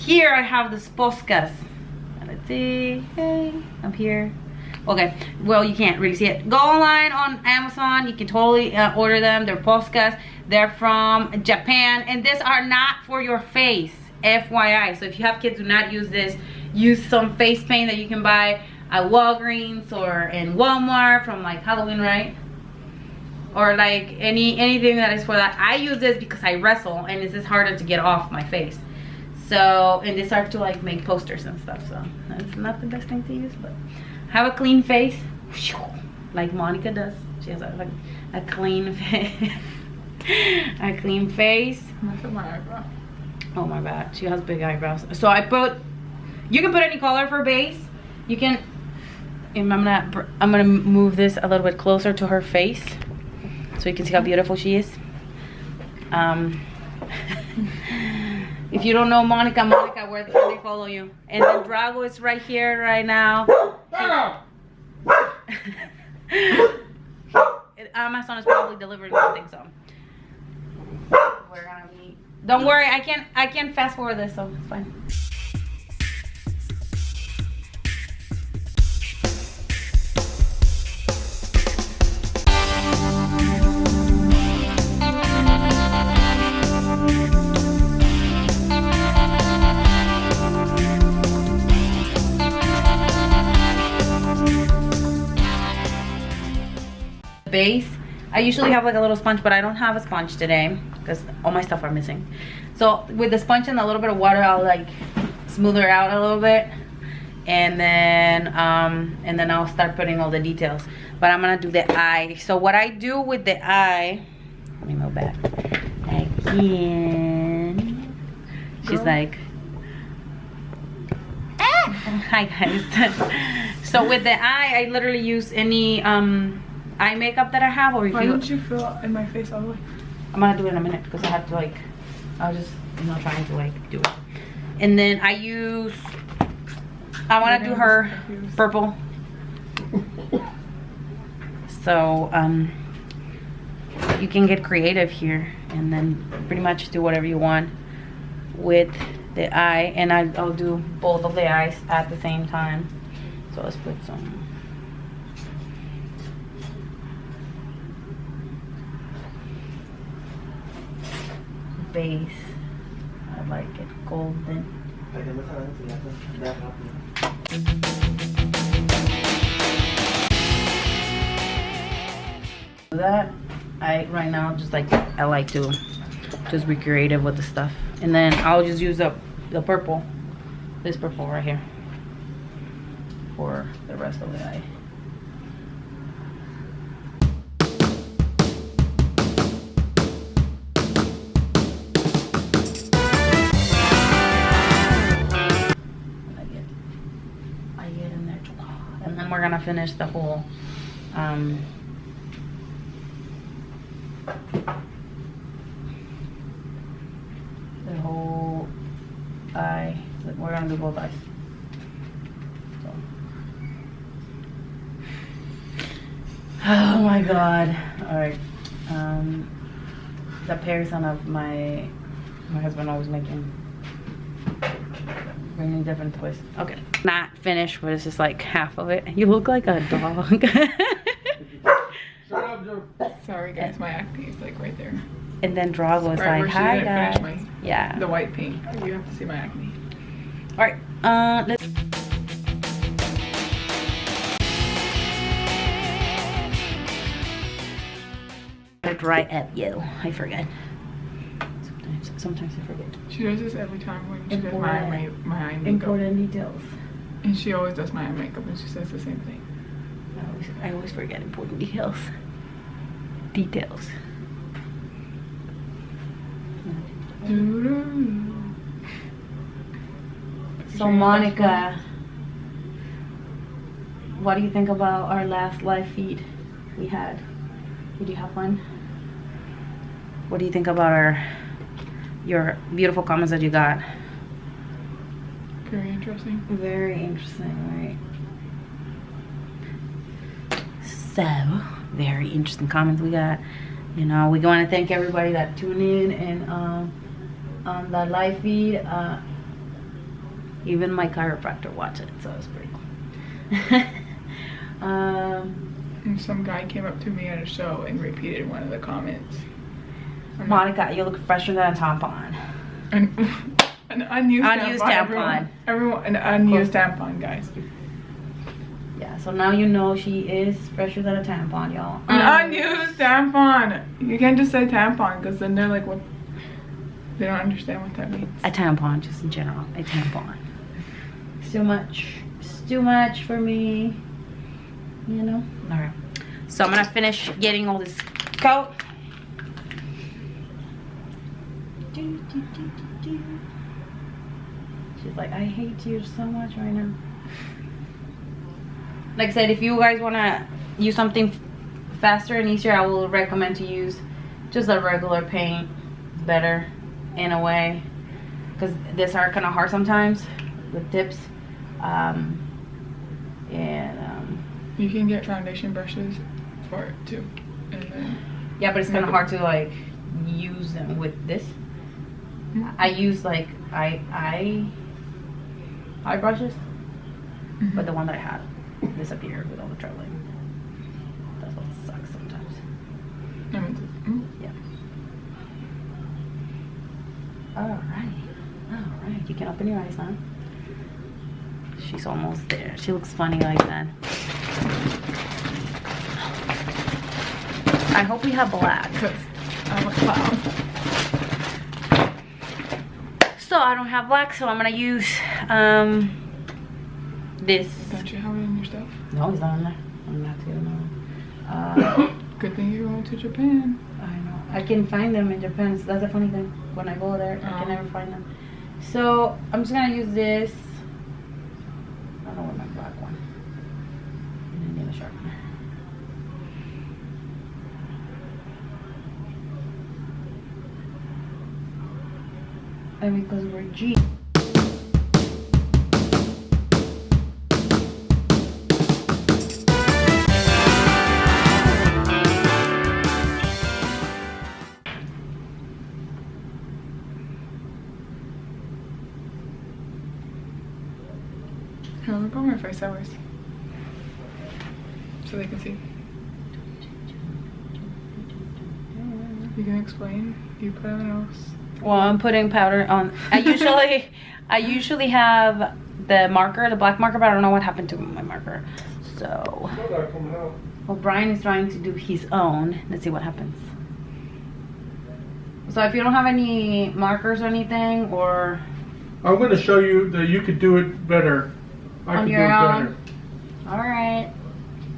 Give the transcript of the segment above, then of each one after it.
here I have the poscas. Let's see. Hey, up here. Okay, well, you can't really see it. Go online on Amazon. You can totally order them. They're poscas. They're from Japan, and these are not for your face, FYI. So if you have kids, do not use this. Use some face paint that you can buy at Walgreens or in Walmart from like Halloween, right? Or like anything that is for that. I use this because I wrestle, and this is harder to get off my face. So, and they start to like make posters and stuff. So that's not the best thing to use, but have a clean face, like Monica does. She has a clean face. A clean face. Look at my eyebrow. Oh my bad, she has big eyebrows. So you can put any color for base. You can, I'm gonna move this a little bit closer to her face so you can see how beautiful she is. If you don't know Monica, where can they follow you? And then Drago is right here right now. Amazon is probably delivering something, so we're gonna be. Don't worry, I can't fast forward this, so it's fine. Base, I usually have like a little sponge, but I don't have a sponge today because all my stuff are missing. So with the sponge and a little bit of water, I'll like smooth her out a little bit, and then I'll start putting all the details. But I'm gonna do the eye. So what I do with the eye, let me move back again. She's like, hi guys. So with the eye, I literally use any eye makeup that I have, or if Why don't you fill in my face all the way? I'm gonna do it in a minute because I have to like, I'll just, I'm not trying to like do it. And then I want to do her purple. So you can get creative here and then pretty much do whatever you want with the eye, and I'll do both of the eyes at the same time. So let's put some base. I like it golden. That right now just like I like to just be creative with the stuff, and then I'll just use up the purple, this purple right here, for the rest of the eye. And then we're gonna finish the whole eye. We're gonna do both eyes. So. Oh my god. Alright. The person of my husband always making bringing different toys. Okay. Not finished, but it's just like half of it. You look like a dog. Sorry guys, my acne is like right there. And then Drago was like, hi guys. Yeah. The white paint. You have to see my acne. Alright, let's look right at you. I forget. Sometimes I forget. She does this every time when she does my eye makeup. Important details. And she always does my eye makeup and she says the same thing. I always forget important details. Details. So Monica, what do you think about our last live feed we had? Did you have fun? What do you think about your beautiful comments that you got? Very interesting. Very interesting, right? So, very interesting comments we got. You know, we want to thank everybody that tuned in and on the live feed. Even my chiropractor watched it, so it's pretty cool. And some guy came up to me at a show and repeated one of the comments. Monica, you look fresher than a tampon. An unused tampon. Everyone, an unused tampon, guys. Yeah, so now you know she is fresher than a tampon, y'all. An unused tampon. You can't just say tampon because then they're like, what? They don't understand what that means. A tampon, just in general. A tampon. It's too much. It's too much for me. You know? Alright. So I'm gonna finish getting all this coat. She's like, I hate you so much right now. Like I said, if you guys want to use something faster and easier, I will recommend to use just a regular paint. It's better in a way, because these are kind of hard sometimes with tips. You can get foundation brushes for it too. And then yeah, but it's kind of hard to like use them with this. I use like eye brushes, but the one that I had disappeared with all the traveling. That's what sucks sometimes. Yeah. Alright, you can open your eyes now. She's almost there. She looks funny like that. I hope we have black. Because I'm a clown. So I don't have black, so I'm gonna use this. Don't you have it in your stuff? No, it's not in there. I'm gonna have to get another one. Good thing you're going to Japan. I know. I can find them in Japan, so that's the funny thing. When I go there, I can never find them. So I'm just gonna use this. I don't know where my black one. And I need a sharpener. And because we're G. Here, look on my face hours. So they can see. You can explain. You put on else. Well, I'm putting powder on. I usually have the marker, the black marker, but I don't know what happened to my marker. So, well, Brian is trying to do his own. Let's see what happens. So if you don't have any markers or anything, or I'm going to show you that you could do it better. I on could your do it own, better. all right,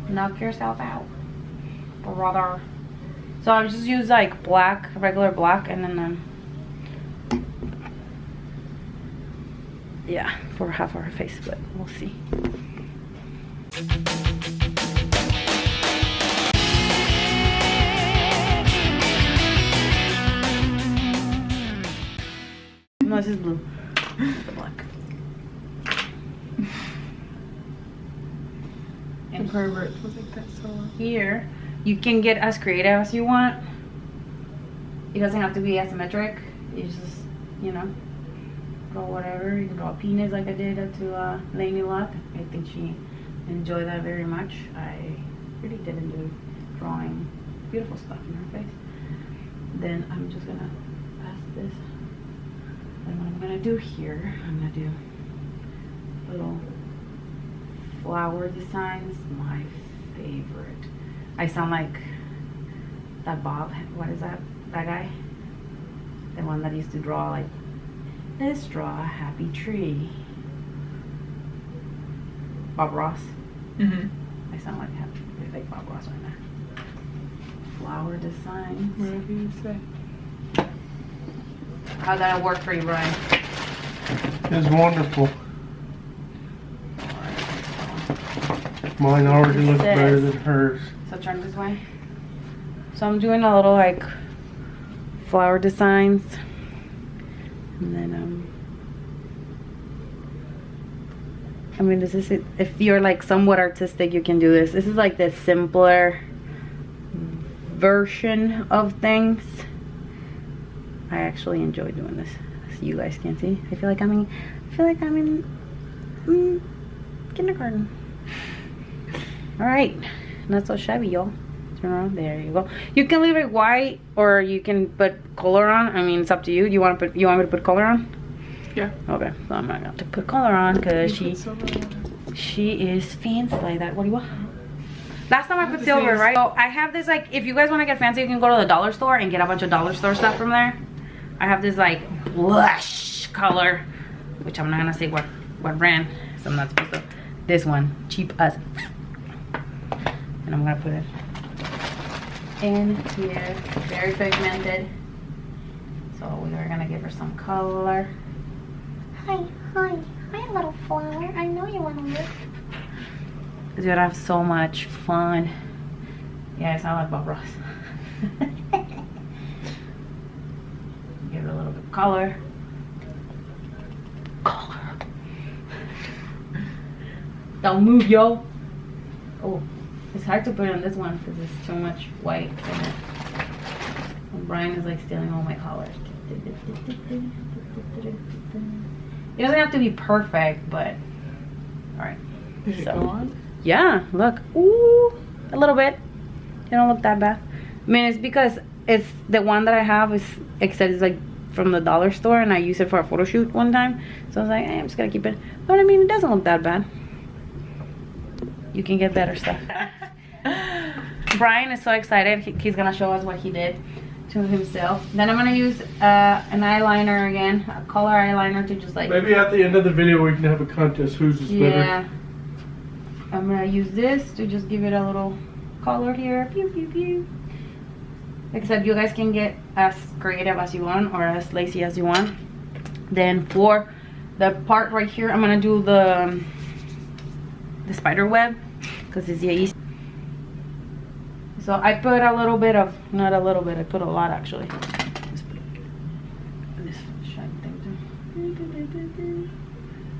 knock yourself out, brother. So I just use like black, regular black, and then yeah, for half of her face, but we'll see. No, this is blue. The black. And perverts was like that so long. Here, you can get as creative as you want. It doesn't have to be asymmetric. You just, you know, draw whatever. You can draw a penis like I did to Lainey Luck. I think she enjoyed that very much. I really did enjoy drawing beautiful stuff in her face. Then I'm just gonna pass this. And what I'm gonna do here, I'm gonna do little flower designs. My favorite. I sound like that Bob. What is that? That guy? The one that used to draw like, let's draw a happy tree. Bob Ross. I sound like Bob Ross right now. Flower designs. Whatever you say. How'd that work for you, Brian? It's wonderful. Mine already looks better than hers. So turn this way. So I'm doing a little like flower designs, and then I mean, this is it. If you're like somewhat artistic, you can do this. This is like the simpler version of things. I actually enjoy doing this. so you guys can see. I feel like I'm in kindergarten. All right, not so shabby, y'all. Turn around. There you go. You can leave it white, or you can put color on. I mean, it's up to you. You want me to put color on? Yeah. Okay, so I'm not going to put color on because she is fancy like that. What do you want? Last time I put silver, right? So I have this, like, if you guys want to get fancy, you can go to the dollar store and get a bunch of dollar store stuff from there. I have this, like, blush color, which I'm not going to say what brand, so I'm not supposed to. This one, cheap as. And I'm going to put it in here. Very pigmented. So we are going to give her some color. Hi, little flower. I know you want to live. Because you're gonna have so much fun. Yeah, it's not like Bob Ross. Give it a little bit of color. Don't move, yo. Oh, it's hard to put on this one because there's too much white in it. And Brian is like stealing all my colors. It doesn't have to be perfect, but all right. Did it go on? Yeah, look. Ooh, a little bit. It don't look that bad. I mean, it's because it's the one that I have is it's like from the dollar store, and I used it for a photo shoot one time. So I was like, hey, I'm just gonna keep it. But I mean, it doesn't look that bad. You can get better stuff. Brian is so excited. He's gonna show us what he did to himself. Then I'm gonna use an eyeliner again, a color eyeliner to just like. Maybe at the end of the video we can have a contest. Whose is better? Yeah. I'm gonna use this to just give it a little color here. Pew pew pew. Like I said, you guys can get as creative as you want or as lazy as you want. Then for the part right here, I'm gonna do the spider web because it's easy. So I put a little bit of, not a little bit, I put a lot actually. Just put this shine thing too.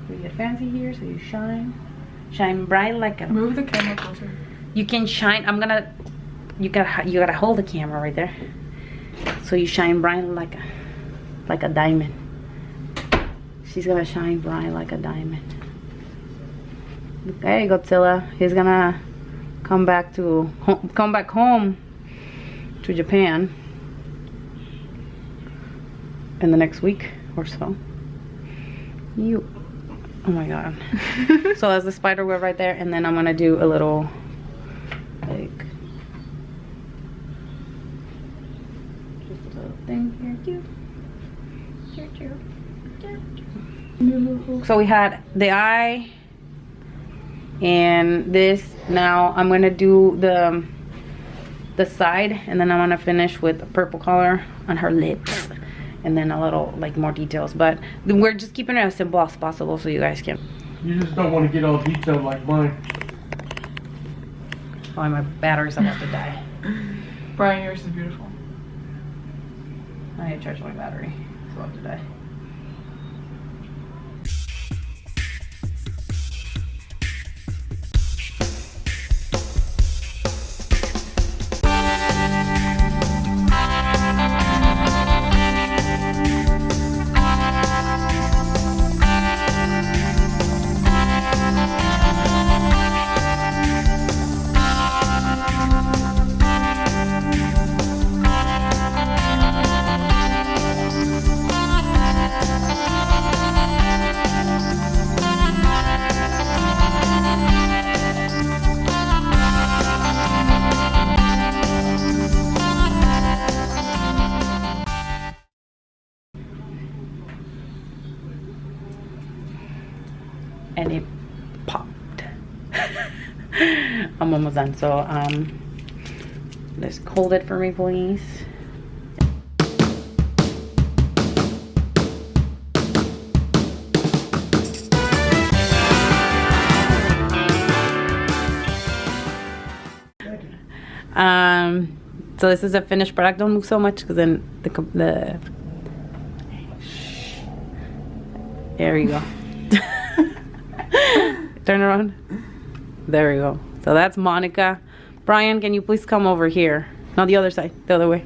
We get fancy here, so you shine bright like a. Move the camera closer. You can shine. You gotta hold the camera right there. So you shine bright like a diamond. She's gonna shine bright like a diamond. Okay, Godzilla. He's gonna come back home to Japan in the next week or so. Oh my god. So that's the spider web right there, and then I'm gonna do a little like just a little thing here. So we had the eye and this. Now I'm gonna do the side, and then I'm gonna finish with a purple color on her lips, and then a little like more details. But we're just keeping it as simple as possible so you guys can. You just don't want to get all detailed like mine. Oh, my battery's about to die. Brian, yours is beautiful. I need to charge my battery. It's about to die. And it popped. I'm almost done, so let's hold it for me, please. So this is a finished product. Don't move so much because then the there you go. Turn around. There we go. So that's Monica. Brian, can you please come over here? No, the other side. The other way.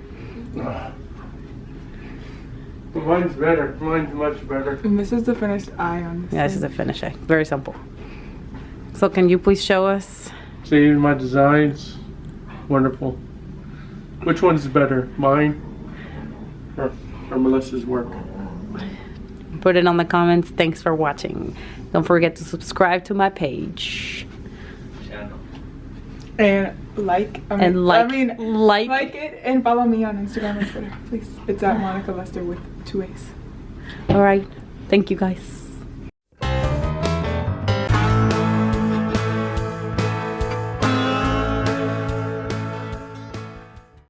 Mine's better. Mine's much better. And this is the finished eye on this. Yeah, this is a finish. Very simple. So can you please show us? See my designs? Wonderful. Which one's better? Mine or Melissa's work? Put it on the comments. Thanks for watching. Don't forget to subscribe to my page. And like it and follow me on Instagram and Twitter, please. It's at Monica Lester with 2 A's. All right. Thank you guys.